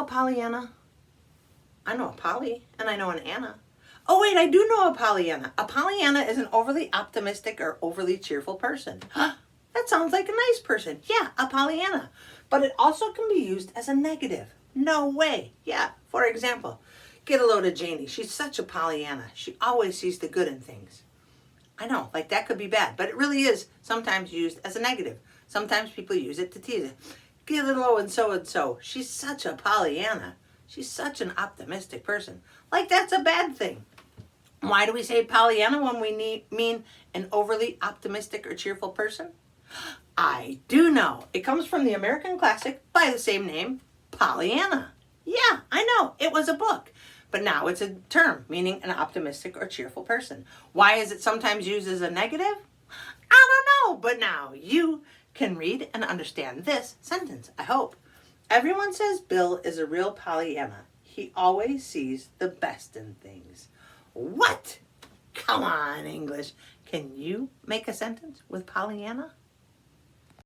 know a Pollyanna. I know a Polly, and I know an Anna. Oh wait, I do know a Pollyanna. A Pollyanna is an overly optimistic or overly cheerful person. That sounds like a nice person. Yeah, a Pollyanna. But it also can be used as a negative. No way. Yeah, for example, get a load of Janie. She's such a Pollyanna. She always sees the good in things. I know, like that could be bad, but it really is sometimes used as a negative. Sometimes people use it to tease it. Get a little and so. She's such a Pollyanna. She's such an optimistic person. Like that's a bad thing. Why do we say Pollyanna when we mean an overly optimistic or cheerful person? I do know. It comes from the American classic by the same name, Pollyanna. Yeah, I know. It was a book. But now it's a term meaning an optimistic or cheerful person. Why is it sometimes used as a negative? I don't know. But now you can read and understand this sentence, I hope. Everyone says Bill is a real Pollyanna. He always sees the best in things. What? Come on, English. Can you make a sentence with Pollyanna?